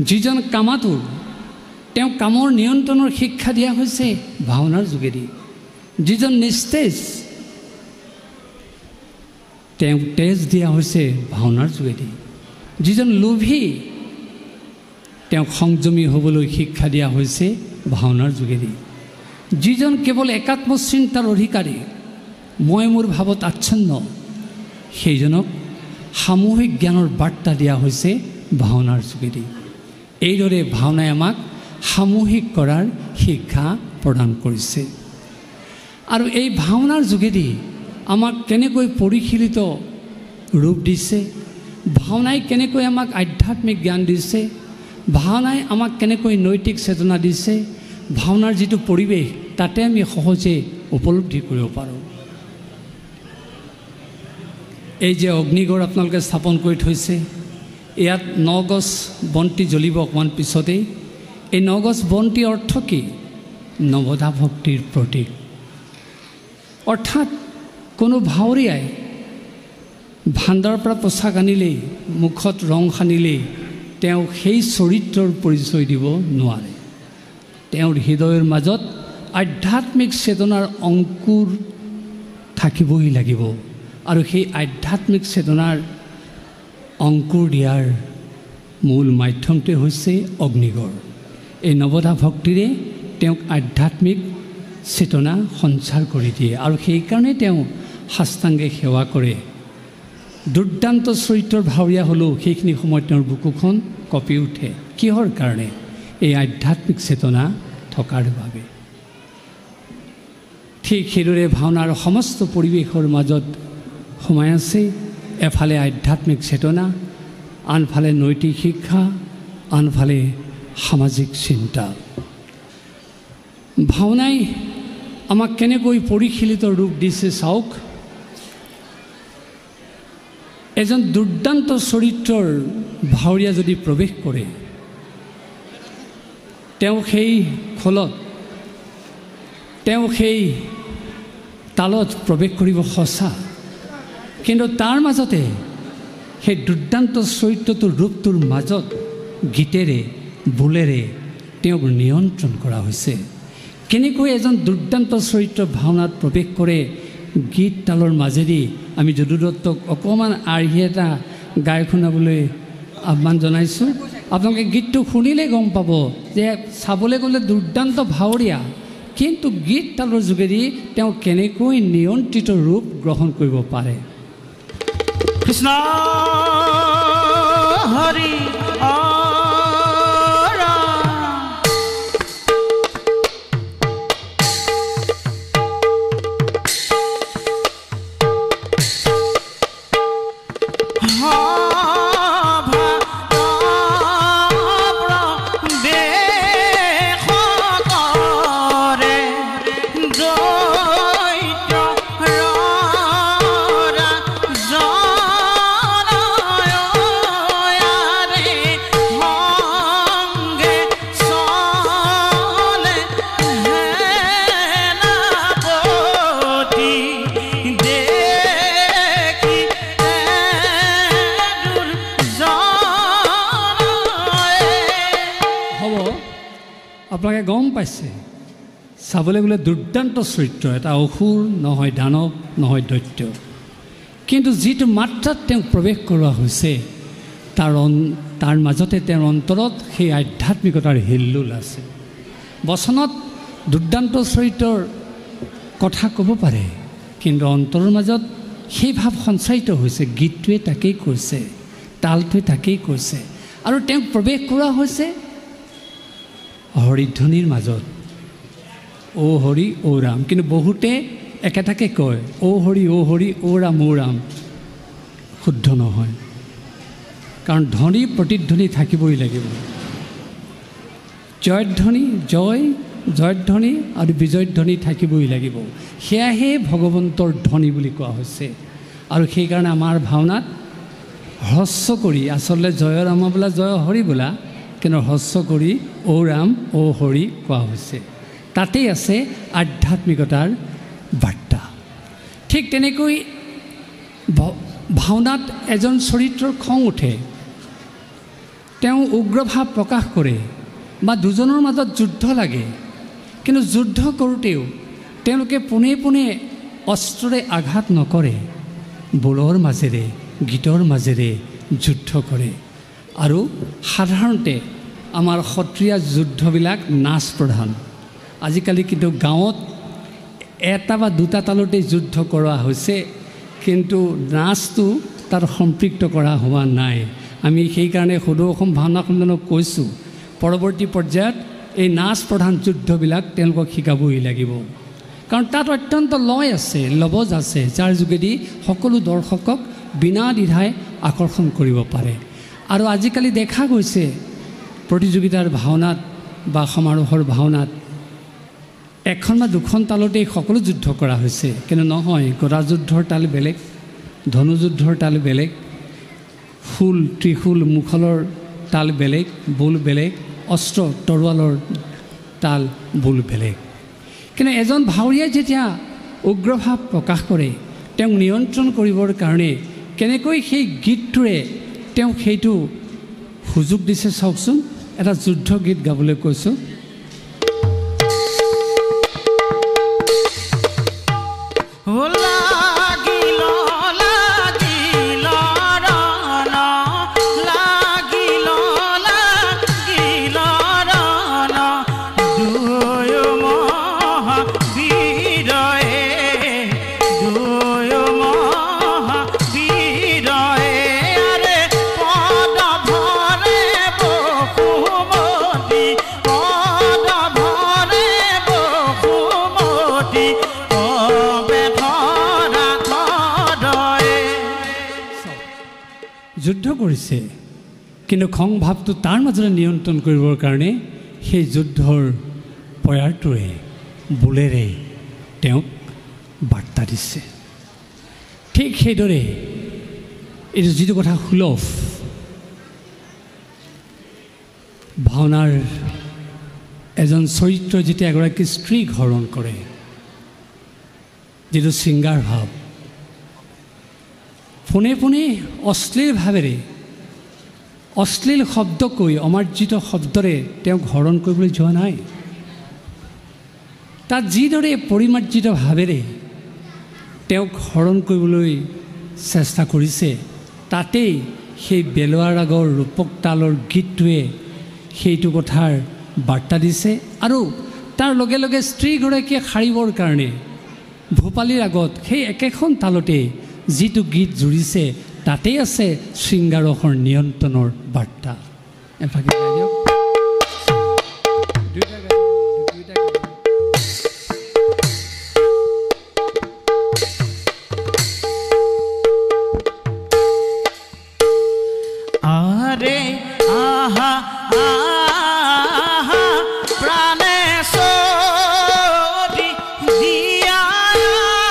যিজন কামাতুৰ তেওঁক কামৰ নিয়ন্ত্ৰণৰ শিক্ষা দিয়া হৈছে ভাওনাৰ যোগেদি। যিজন নিস্তেজ তেওঁক তেজ দিয়া হৈছে ভাওনাৰ যোগেদি। যিজন লোভী তেওঁক সংযমী হ'বলৈ শিক্ষা দিয়া হৈছে ভাওনাৰ যোগেদি। যিজন কেৱল একাত্ম চিন্তাৰ অধিকাৰী, মই মোৰ ভাৱত আচ্ছন্ন, সেইজনক সামূহিক জ্ঞানৰ বাৰ্তা দিয়া হৈছে ভাওনাৰ যোগেদি। এইদৰে ভাওনাই আমাক সামূহিক কৰাৰ শিক্ষা প্ৰদান কৰিছে। আৰু এই ভাওনাৰ যোগেদি আমাক কেনেকৈ পৰিশীলিত ৰূপ দিছে, ভাওনাই কেনেকৈ আমাক আধ্যাত্মিক জ্ঞান দিছে, ভাওনাই আমাক কেনেকৈ নৈতিক চেতনা দিছে, ভাওনাৰ যিটো পৰিৱেশ তাতে আমি সহজে উপলব্ধি কৰিব পাৰোঁ। এই যে অগ্নিগড় আপোনালোকে স্থাপন কৰি থৈছে, ইয়াত 9 গছ বন্তি জ্বলিব অকণমান পিছতেই। এই 9 গছ বন্তি অৰ্থ কি? নৱদা ভক্তিৰ প্ৰতীক। অৰ্থাৎ কোনো ভাৱৰীয়াই ভাণ্ডাৰৰ পৰা পোছাক আনিলেই, মুখত ৰং সানিলেই তেওঁ সেই চৰিত্ৰৰ পৰিচয় দিব নোৱাৰে। তেওঁৰ হৃদয়ৰ মাজত আধ্যাত্মিক চেতনাৰ অংকুৰ থাকিবই লাগিব আৰু সেই আধ্যাত্মিক চেতনাৰ অংকুৰ দিয়াৰ মূল মাধ্যমটোৱে হৈছে অগ্নিগড়। এই নৱদা ভক্তিৰে তেওঁক আধ্যাত্মিক চেতনা সঞ্চাৰ কৰি দিয়ে আৰু সেইকাৰণে তেওঁ সাষ্টাংগে সেৱা কৰে। দুৰ্দান্ত চৰিত্ৰৰ ভাৱৰীয়া হ'লেও সেইখিনি সময়ত তেওঁৰ বুকুখন কঁপি উঠে। কিহৰ কাৰণে? এই আধ্যাত্মিক চেতনা থকাৰ বাবে। ঠিক সেইদৰে ভাওনাৰ সমস্ত পৰিৱেশৰ মাজত সোমাই আছে এফালে আধ্যাত্মিক চেতনা, আনফালে নৈতিক শিক্ষা, আনফালে সামাজিক চিন্তা। ভাওনাই আমাক কেনেকৈ পৰিশীলিত ৰূপ দিছে চাওক। এজন দুৰ্দান্ত চৰিত্ৰৰ ভাৱৰীয়া যদি প্ৰৱেশ কৰে, তেওঁ সেই খোলত, তেওঁ সেই তালত প্ৰৱেশ কৰিব সঁচা, কিন্তু তাৰ মাজতে সেই দুৰ্দান্ত চৰিত্ৰটোৰ ৰূপটোৰ মাজত গীতেৰে বোলেৰে তেওঁক নিয়ন্ত্ৰণ কৰা হৈছে। কেনেকৈ এজন দুৰ্দান্ত চৰিত্ৰ ভাওনাত প্ৰৱেশ কৰে গীত তালৰ মাজেদি। আমি যদু দত্তক অকণমান আৰ্হি এটা গাই শুনাবলৈ আহ্বান জনাইছোঁ। আপোনালোকে গীতটো শুনিলে গম পাব যে চাবলৈ গ'লে দুৰ্দান্ত ভাৱৰীয়া, কিন্তু গীত তালৰ যোগেদি তেওঁ কেনেকৈ নিয়ন্ত্ৰিত ৰূপ গ্ৰহণ কৰিব পাৰে। কৃষ্ণ হৰি আপোনালোকে গম পাইছে, চাবলৈ গ'লে দুৰ্দান্ত চৰিত্ৰ, এটা অসুৰ নহয়, দানৱ নহয়, দৈত্য, কিন্তু যিটো মাত্ৰাত তেওঁক প্ৰৱেশ কৰোৱা হৈছে তাৰ মাজতে তেওঁৰ অন্তৰত সেই আধ্যাত্মিকতাৰ হিল্লোল আছে। বচনত দুৰ্দান্ত চৰিত্ৰৰ কথা ক'ব পাৰে, কিন্তু অন্তৰৰ মাজত সেই ভাৱ সঞ্চাৰিত হৈছে। গীতটোৱে তাকেই কৈছে, তালটোৱে তাকেই কৈছে, আৰু তেওঁক প্ৰৱেশ কৰোৱা হৈছে হৰিধ্বনিৰ মাজত, অ' হৰি অ' ৰাম। কিন্তু বহুতে একেটাকে কয়, অ' হৰি অ' হৰি অ' ৰাম অ' ৰাম। শুদ্ধ নহয়, কাৰণ ধ্বনি প্ৰতিধ্বনি থাকিবই লাগিব। জয়ধ্বনি, জয়ধ্বনি আৰু বিজয়ধ্বনি থাকিবই লাগিব। সেয়াহে ভগৱন্তৰ ধ্বনি বুলি কোৱা হৈছে। আৰু সেইকাৰণে আমাৰ ভাওনাত হ্ৰস্ব কৰি, আচলতে জয় ৰাম বোলা জয় হৰি বোলা, কিন্তু হ্ৰস্ব কৰি অ' ৰাম অ' হৰি কোৱা হৈছে। তাতেই আছে আধ্যাত্মিকতাৰ বাৰ্তা। ঠিক তেনেকৈ ভাওনাত এজন চৰিত্ৰৰ খং উঠে, তেওঁ উগ্ৰভাৱ প্ৰকাশ কৰে বা দুজনৰ মাজত যুদ্ধ লাগে, কিন্তু যুদ্ধ কৰোঁতেও তেওঁলোকে পোনে পোনে অস্ত্ৰৰে আঘাত নকৰে, বোলৰ মাজেৰে, গীতৰ মাজেৰে যুদ্ধ কৰে। আৰু সাধাৰণতে আমাৰ সত্ৰীয়া যুদ্ধবিলাক নাচ প্ৰধান। আজিকালি কিন্তু গাঁৱত এটা বা দুটা তালতেই যুদ্ধ কৰা হৈছে, কিন্তু নাচটো তাত সম্পৃক্ত কৰা হোৱা নাই। আমি সেইকাৰণে সদৌ অসম ভাওনা সন্মিলনক কৈছোঁ, পৰৱৰ্তী পৰ্যায়ত এই নাচ প্ৰধান যুদ্ধবিলাক তেওঁলোকক শিকাবই লাগিব, কাৰণ তাত অত্যন্ত লয় আছে, লবজ আছে, যাৰ যোগেদি সকলো দৰ্শকক বিনা দ্বিধাই আকৰ্ষণ কৰিব পাৰে। আৰু আজিকালি দেখা গৈছে প্ৰতিযোগিতাৰ ভাওনাত বা সমাৰোহৰ ভাওনাত এখন বা দুখন তালতেই সকলো যুদ্ধ কৰা হৈছে, কিন্তু নহয়। গদা যুদ্ধৰ তাল বেলেগ, ধনুযুদ্ধৰ তাল বেলেগ, শূল ত্ৰিশূল মুখলৰ তাল বেলেগ, বোল বেলেগ, অস্ত্ৰ তৰোৱালৰ তাল বোল বেলেগ। কিন্তু এজন ভাৱৰীয়াই যেতিয়া উগ্ৰভাৱ প্ৰকাশ কৰে, তেওঁক নিয়ন্ত্ৰণ কৰিবৰ কাৰণে কেনেকৈ সেই গীতটোৰে তেওঁক সেইটো সুযোগ দিছে চাওকচোন। এটা যুদ্ধ গীত গাবলৈ কৈছোঁ। যুদ্ধ কৰিছে, কিন্তু খং ভাৱটো তাৰ মাজতে নিয়ন্ত্ৰণ কৰিবৰ কাৰণে সেই যুদ্ধৰ পয়াৰটোৰে বোলেৰে তেওঁক বাৰ্তা দিছে। ঠিক সেইদৰে এইটো যিটো কথা সুলভ ভাওনাৰ এজন চৰিত্ৰ যেতিয়া এগৰাকী স্ত্ৰীক হৰণ কৰে, যিটো শৃংগাৰ ভাৱ, পোনে পোনে অশ্লীল ভাৱেৰে অশ্লীল শব্দ কৈ অমাৰ্জিত শব্দৰে তেওঁক হৰণ কৰিবলৈ যোৱা নাই। তাত যিদৰে পৰিমাৰ্জিত ভাৱেৰে তেওঁক হৰণ কৰিবলৈ চেষ্টা কৰিছে, তাতেই সেই বেলোৱা ৰাগৰ ৰূপক তালৰ গীতটোৱে সেইটো কথাৰ বাৰ্তা দিছে। আৰু তাৰ লগে লগে স্ত্ৰীগৰাকীয়ে সাৰিবৰ কাৰণে ভূপালীৰ আগত সেই একেখন তালতে যিটো গীত জুৰিছে, তাতেই আছে শৃংগাৰসৰ নিয়ন্ত্ৰণৰ বাৰ্তা। এফাকে গাই দিয়ক। আরে আহা আহা প্রাণে সরি দিয়ালি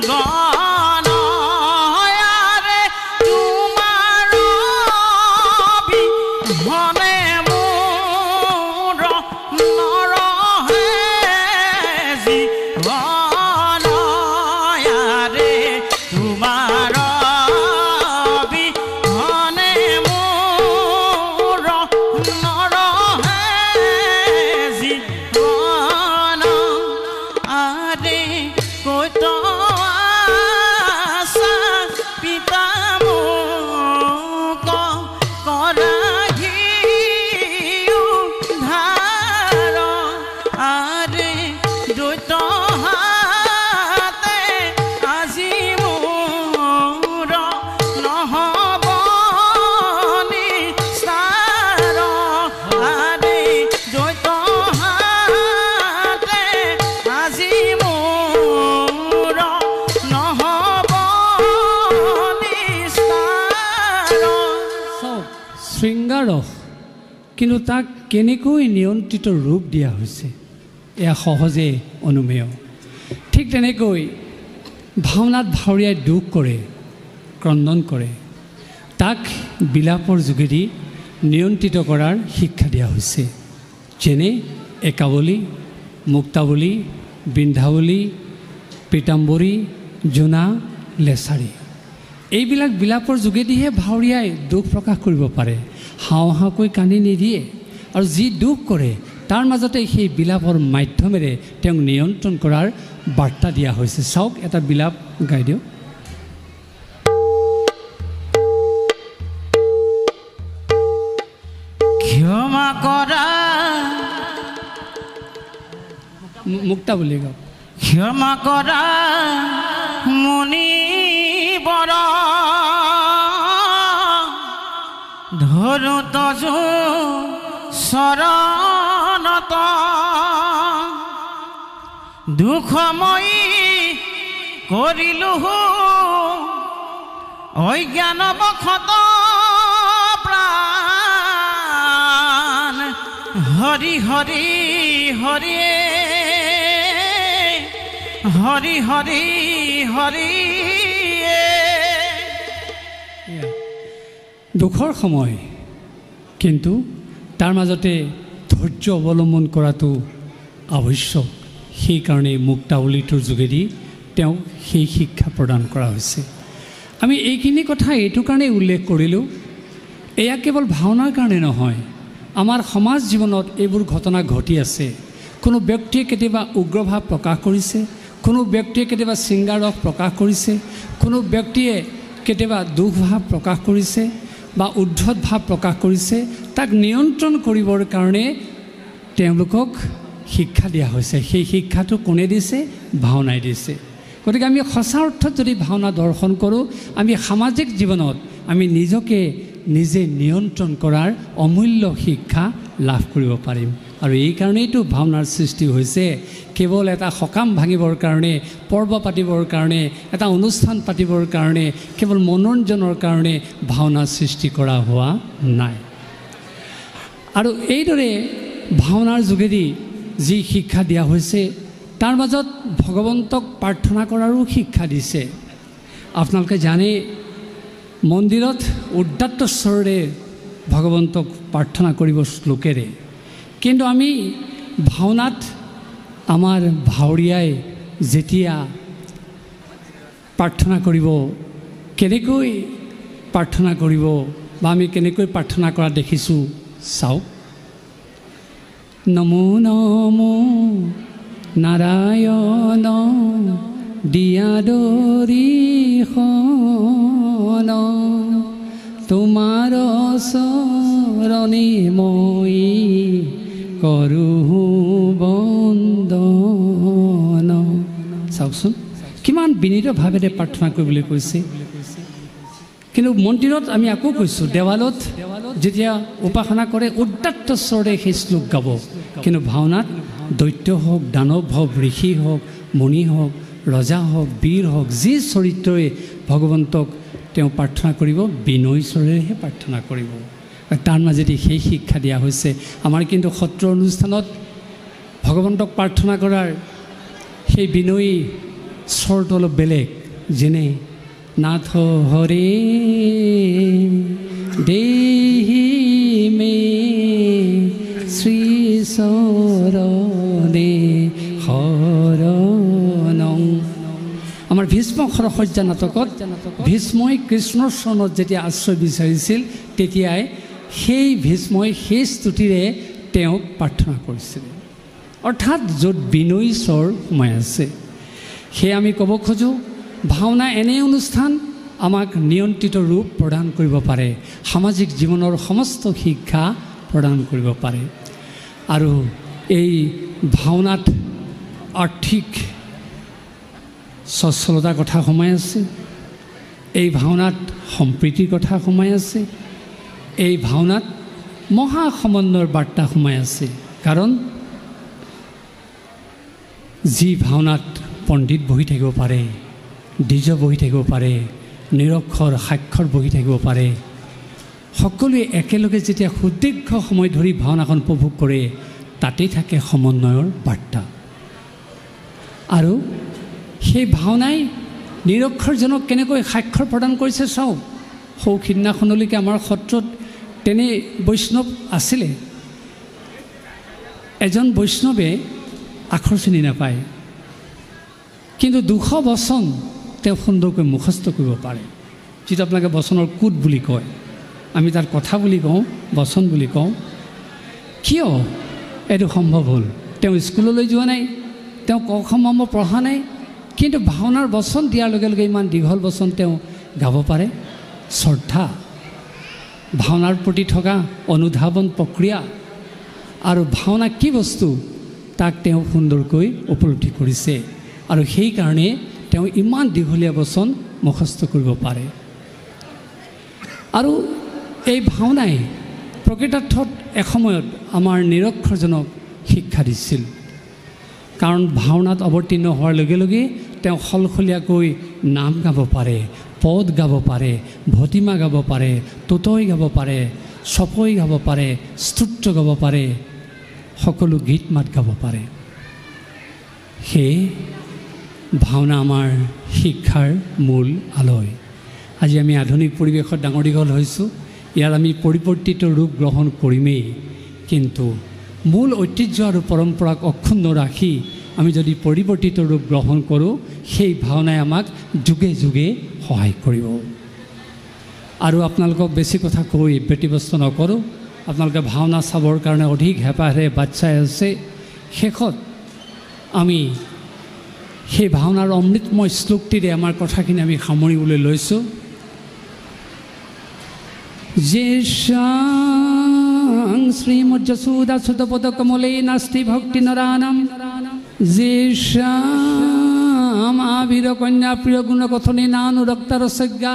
গণ আরে তোমার বিহনে মোর নরহে জীবন আরে তোমার শৃংগাৰস, কিন্তু তাক কেনেকৈ নিয়ন্ত্ৰিত ৰূপ দিয়া হৈছে এয়া সহজে অনুমেয়। ঠিক তেনেকৈ ভাওনাত ভাৱৰীয়াই দুখ কৰে, ক্ৰন্দন কৰে, তাক বিলাপৰ যোগেদি নিয়ন্ত্ৰিত কৰাৰ শিক্ষা দিয়া হৈছে। যেনে একাৱলী, মুক্তাৱলী, বৃন্দাৱলী, পীতাম্বৰী, জোনা, লেছাৰী, এইবিলাক বিলাপৰ যোগেদিহে ভাৱৰীয়াই দুখ প্ৰকাশ কৰিব পাৰে। হাও হাওকৈ কান্দি নিদিয়ে, আৰু যি দুখ কৰে তাৰ মাজতে সেই বিলাপৰ মাধ্যমেৰে তেওঁক নিয়ন্ত্ৰণ কৰাৰ বাৰ্তা দিয়া হৈছে। চাওক, এটা বিলাপ গাই দিয়ক। ক্ষমা কৰা মুক্তাৱলী গাওক। ক্ষমা কৰা মুনিবৰ ধৰো তজু চৰণত দুখময়ী কৰিলো অজ্ঞানবশত প্ৰাণ হৰি হৰি হৰি হৰি হৰি হৰি। দুখৰ সময়, কিন্তু তাৰ মাজতে ধৈৰ্য অৱলম্বন কৰাটো আৱশ্যক। সেইকাৰণে মুক্তাৱলীটোৰ যোগেদি তেওঁক সেই শিক্ষা প্ৰদান কৰা হৈছে। আমি এইখিনি কথা এইটো কাৰণেই উল্লেখ কৰিলোঁ, এয়া কেৱল ভাওনাৰ কাৰণে নহয়, আমাৰ সমাজ জীৱনত এইবোৰ ঘটনা ঘটি আছে। কোনো ব্যক্তিয়ে কেতিয়াবা উগ্ৰভাৱ প্ৰকাশ কৰিছে, কোনো ব্যক্তিয়ে কেতিয়াবা শৃংগাৰস প্ৰকাশ কৰিছে, কোনো ব্যক্তিয়ে কেতিয়াবা দুখভাৱ প্ৰকাশ কৰিছে বা উদ্ধত ভাৱ প্ৰকাশ কৰিছে। তাক নিয়ন্ত্ৰণ কৰিবৰ কাৰণে তেওঁলোকক শিক্ষা দিয়া হৈছে। সেই শিক্ষাটো কোনে দিছে? ভাওনাই দিছে। গতিকে আমি সঁচা অৰ্থত যদি ভাওনা দৰ্শন কৰোঁ, আমি সামাজিক জীৱনত আমি নিজকে নিজে নিয়ন্ত্ৰণ কৰাৰ অমূল্য শিক্ষা লাভ কৰিব পাৰিম। আৰু এই কাৰণেইতো ভাওনাৰ সৃষ্টি হৈছে। কেৱল এটা সকাম ভাঙিবৰ কাৰণে, পৰ্ব পাতিবৰ কাৰণে, এটা অনুষ্ঠান পাতিবৰ কাৰণে, কেৱল মনোৰঞ্জনৰ কাৰণে ভাওনা সৃষ্টি কৰা হোৱা নাই। আৰু এইদৰে ভাওনাৰ যোগেদি যি শিক্ষা দিয়া হৈছে তাৰ মাজত ভগৱন্তক প্ৰাৰ্থনা কৰাৰো শিক্ষা দিছে। আপোনালোকে জানে মন্দিৰত উদাত্ত স্বৰেৰে ভগৱন্তক প্ৰাৰ্থনা কৰিব শ্লোকেৰে, কিন্তু আমি ভাওনাত আমাৰ ভাৱৰীয়াই যেতিয়া প্ৰাৰ্থনা কৰিব, কেনেকৈ প্ৰাৰ্থনা কৰিব বা আমি কেনেকৈ প্ৰাৰ্থনা কৰা দেখিছোঁ চাওক। নমো নমো নাৰায়ণ দিয়াদৰিখন তোমাৰ চৰণে মই কৰোঁ বন্দন। চাওকচোন কিমান বিনীতভাৱেৰে প্ৰাৰ্থনা কৰিবলৈ কৈছে। কিন্তু মন্দিৰত আমি আকৌ কৈছোঁ, দেৱালত যেতিয়া উপাসনা কৰে উদাত্ত স্বৰে সেই শ্লোক গাব, কিন্তু ভাওনাত দৈত্য হওক, দানৱ হওক, ঋষি হওক, মুনি হওক, ৰজা হওক, বীৰ হওক, যি চৰিত্ৰই ভগৱন্তক তেওঁ প্ৰাৰ্থনা কৰিব বিনয় স্বৰেৰেহে প্ৰাৰ্থনা কৰিব। তাৰ মাজেদি সেই শিক্ষা দিয়া হৈছে। আমাৰ কিন্তু সত্ৰ অনুষ্ঠানত ভগৱন্তক প্ৰাৰ্থনা কৰাৰ সেই বিনয়ী স্বৰটো অলপ বেলেগ। যেনে নাথ হৰে দেহি মে শ্ৰী চৰণে শৰণং। আমাৰ ভীষ্ম সৰসজ্জা নাটকত ভীষ্মই কৃষ্ণৰ চৰণত যেতিয়া আশ্ৰয় বিচাৰিছিল, তেতিয়াই সেই ভীষ্মই সেই স্তুতিৰে তেওঁক প্ৰাৰ্থনা কৰিছিল। অৰ্থাৎ য'ত বিনয়ী স্বৰ সোমাই আছে, সেয়ে আমি ক'ব খোজোঁ ভাওনা এনে অনুষ্ঠান আমাক নিয়ন্ত্ৰিত ৰূপ প্ৰদান কৰিব পাৰে, সামাজিক জীৱনৰ সমস্ত শিক্ষা প্ৰদান কৰিব পাৰে। আৰু এই ভাওনাত আৰ্থিক সচ্ছলতাৰ কথা সোমাই আছে, এই ভাওনাত সম্প্ৰীতিৰ কথা সোমাই আছে, এই ভাওনাত মহা সমন্বয়ৰ বাৰ্তা সোমাই আছে। কাৰণ যি ভাওনাত পণ্ডিত বহি থাকিব পাৰে, দ্বিজ বহি থাকিব পাৰে, নিৰক্ষৰ সাক্ষৰ বহি থাকিব পাৰে, সকলোৱে একেলগে যেতিয়া সুদীৰ্ঘ সময় ধৰি ভাওনাখন উপভোগ কৰে, তাতেই থাকে সমন্বয়ৰ বাৰ্তা। আৰু সেই ভাওনাই নিৰক্ষৰজনক কেনেকৈ সাক্ষৰ প্ৰদান কৰিছে চাওক। সৌখিদিনাখনলৈকে আমাৰ সত্ৰত তেনে বৈষ্ণৱ আছিলে। এজন বৈষ্ণৱে আখৰ চিনি নাপায়, কিন্তু 200 বচন তেওঁ সুন্দৰকৈ মুখস্থ কৰিব পাৰে, যিটো আপোনালোকে বচনৰ কোট বুলি কয়। আমি তাৰ কথা বুলি কওঁ, বচন বুলি কওঁ। কিয় এইটো সম্ভৱ হ'ল? তেওঁ স্কুললৈ যোৱা নাই, তেওঁ ক খ ম ম পঢ়া নাই, কিন্তু ভাওনাৰ বচন দিয়াৰ লগে লগে ইমান দীঘল বচন তেওঁ গাব পাৰে। শ্ৰদ্ধা, ভাওনাৰ প্ৰতি থকা অনুধাৱন প্ৰক্ৰিয়া আৰু ভাওনা কি বস্তু তাক তেওঁ সুন্দৰকৈ উপলব্ধি কৰিছে, আৰু সেইকাৰণে তেওঁ ইমান দীঘলীয়া বচন মুখস্থ কৰিব পাৰে। আৰু এই ভাওনাই প্ৰকৃতাৰ্থত এসময়ত আমাৰ নিৰক্ষৰজনক শিক্ষা দিছিল। কাৰণ ভাওনাত অৱতীৰ্ণ হোৱাৰ লগে লগে তেওঁ সলসলীয়াকৈ নাম গাব পাৰে, পদ গাব পাৰে, ভতিমা গাব পাৰে, তোতৈ গাব পাৰে, চপৈ গাব পাৰে, স্তোত্ৰ গাব পাৰে, সকলো গীত মাত গাব পাৰে। সেয়ে ভাওনা আমাৰ শিক্ষাৰ মূল আলয়। আজি আমি আধুনিক পৰিৱেশত ডাঙৰ দীঘল হৈছোঁ, ইয়াৰ আমি পৰিৱৰ্তিত ৰূপ গ্ৰহণ কৰিমেই, কিন্তু মূল ঐতিহ্য আৰু পৰম্পৰাক অক্ষুণ্ণ ৰাখি আমি যদি পৰিৱৰ্তিত ৰূপ গ্ৰহণ কৰোঁ, সেই ভাওনাই আমাক যুগে যুগে সহায় কৰিব। আৰু আপোনালোকক বেছি কথা কৈ ব্যতিব্যস্ত নকৰোঁ। আপোনালোকে ভাওনা চাবৰ কাৰণে অধিক হেঁপাহেৰে বাট চাই আছে। শেষত আমি সেই ভাওনাৰ অমৃতময় শ্লোকটিৰে আমাৰ কথাখিনি আমি সামৰিবলৈ লৈছোঁ। যেষাং শ্ৰীমজ্জসূদাসুতপদকমলে নাস্তি ভক্তি নৰানাম, যেষাং আবিৰকন্যা প্ৰিয় গুণকথনে নানুৰক্তাৰসজ্ঞা,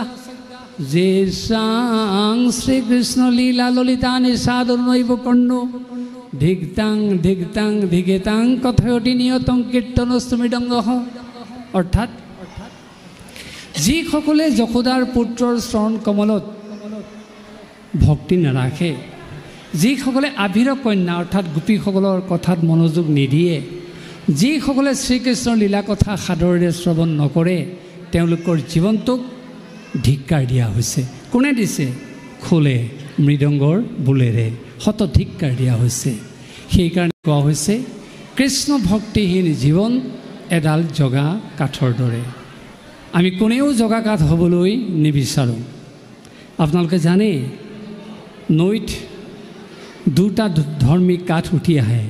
যেষাং শ্ৰীকৃষ্ণ লীলা ললিতা নিষাদনৈব কৰ্ণ ধিগতাং ধিগতাং ধিগেতাং কথয়তি নিয়তং কীৰ্তনস্তু মৃদংগঃ। অৰ্থাৎ যিসকলে যশোদাৰ পুত্ৰৰ চৰণ কমলত ভক্তি নাৰাখে, যিসকলে আভিৰ কন্যা অৰ্থাৎ গোপীসকলৰ কথাত মনোযোগ নিদিয়ে, যিসকলে শ্ৰীকৃষ্ণৰ লীলা কথা সাদৰেৰে শ্ৰৱণ নকৰে, তেওঁলোকৰ জীৱনটোক ধিক্কাৰ দিয়া হৈছে। কোনে দিছে? খোলে মৃদংগৰ বোলেৰে শত ধিক্কাৰ দিয়া হৈছে। সেইকাৰণে কোৱা হৈছে কৃষ্ণ ভক্তিহীন জীৱন এডাল জগা কাঠৰ দৰে। আমি কোনেও জগা কাঠ হ'বলৈ নিবিচাৰোঁ। আপোনালোকে জানে নৈত দুটা ধৰ্মী কাঠ উঠি আহে,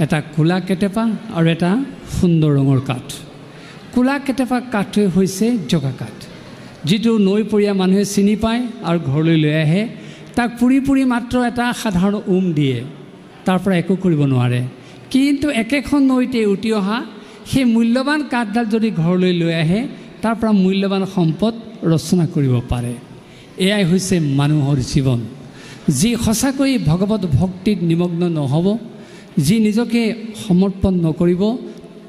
এটা ক'লা কেটেপা আৰু এটা সুন্দৰ ৰঙৰ কাঠ। ক'লা কেটেপা কাঠটোৱে হৈছে জগা কাঠ, যিটো নৈপৰীয়া মানুহে চিনি পায় আৰু ঘৰলৈ লৈ আহে। তাক পুৰি পুৰি মাত্ৰ এটা সাধাৰণ দিয়ে, তাৰ পৰা একো কৰিব নোৱাৰে। কিন্তু একেখন নৈতে উটি অহা সেই মূল্যৱান কাঠডাল যদি ঘৰলৈ লৈ আহে, তাৰ পৰা মূল্যৱান সম্পদ ৰচনা কৰিব পাৰে। এয়াই হৈছে মানুহৰ জীৱন। যি সঁচাকৈ ভগৱত ভক্তিত নিমগ্ন নহ'ব, যি নিজকে সমৰ্পণ নকৰিব,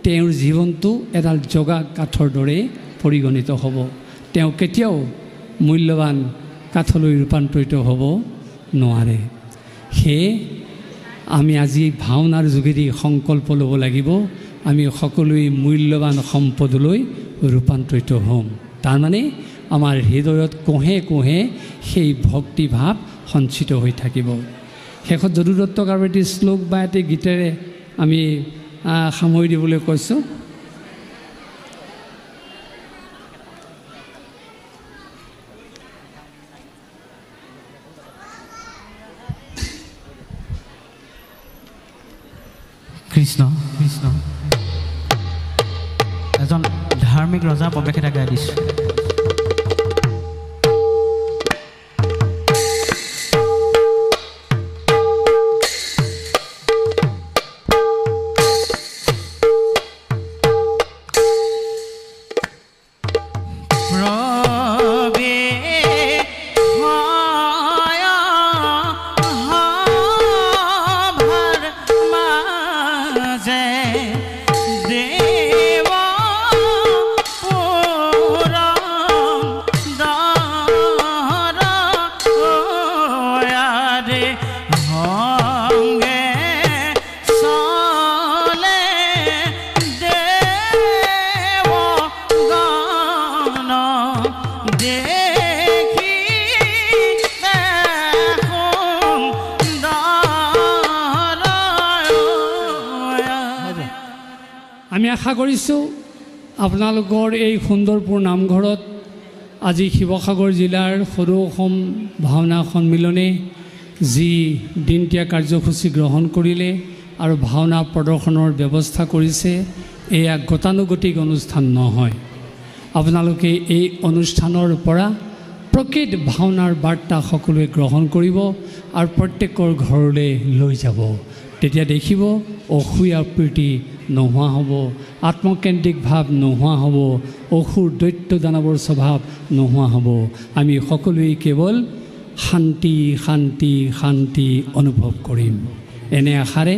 তেওঁৰ জীৱনটো এডাল জগা কাঠৰ দৰে পৰিগণিত হ'ব। তেওঁ কেতিয়াও মূল্যৱান কাঠলৈ ৰূপান্তৰিত হ'ব নোৱাৰে। সেয়ে আমি আজি ভাওনাৰ যোগেদি সংকল্প ল'ব লাগিব, আমি সকলোৱে মূল্যৱান সম্পদলৈ ৰূপান্তৰিত হ'ম। তাৰমানে আমাৰ হৃদয়ত কোহে কোহে সেই ভক্তিভাৱ সঞ্চিত হৈ থাকিব। শেষত যদু দত্তক আৰু এটি শ্লোক বা এটি গীতেৰে আমি সামৰি দিবলৈ কৈছোঁ। কৃষ্ণ কৃষ্ণ এজন ধাৰ্মিক ৰজা প্ৰৱেশ এটা গাই দিছোঁ। আমি আশা কৰিছোঁ আপোনালোকৰ এই সুন্দৰপুৰ নামঘৰত আজি শিৱসাগৰ জিলাৰ সৰু অসম ভাওনা সন্মিলনে যি দিনতীয়া কাৰ্যসূচী গ্ৰহণ কৰিলে আৰু ভাওনা প্ৰদৰ্শনৰ ব্যৱস্থা কৰিছে, এয়া গতানুগতিক অনুষ্ঠান নহয়। আপোনালোকে এই অনুষ্ঠানৰ পৰা প্ৰকৃত ভাওনাৰ বাৰ্তা সকলোৱে গ্ৰহণ কৰিব আৰু প্ৰত্যেকৰ ঘৰলৈ লৈ যাব। তেতিয়া দেখিব অসূয়া প্ৰীতি নোহোৱা হ'ব, আত্মকেন্দ্ৰিক ভাৱ নোহোৱা হ'ব, অসুৰ দৈত্য দানৱৰ স্বভাৱ নোহোৱা হ'ব। আমি সকলোৱে কেৱল শান্তি শান্তি শান্তি অনুভৱ কৰিম। এনে আশাৰে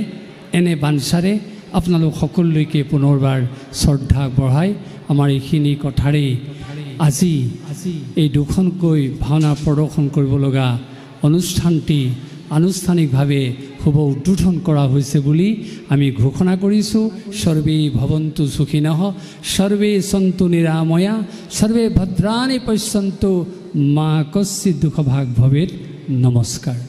এনে বাঞ্ছাৰে আপোনালোক সকলোলৈকে পুনৰবাৰ শ্ৰদ্ধা আগবঢ়াই আমাৰ এইখিনি কথাৰেই আজি এই দুখনকৈ ভাওনা প্ৰদৰ্শন কৰিব লগা অনুষ্ঠানটি আনুষ্ঠানিকভাৱে শুভ উদ্বোধন কৰা হৈছে বুলি আমি ঘোষণা কৰিছোঁ। সৰ্বে ভৱন্তু সুখিনঃ, সৰ্বে সন্তু নিৰাময়া, সৰ্বে ভদ্ৰাণি পশ্যন্তু, মা কশ্চিৎ দুঃখভাগ ভৱেৎ। নমস্কাৰ।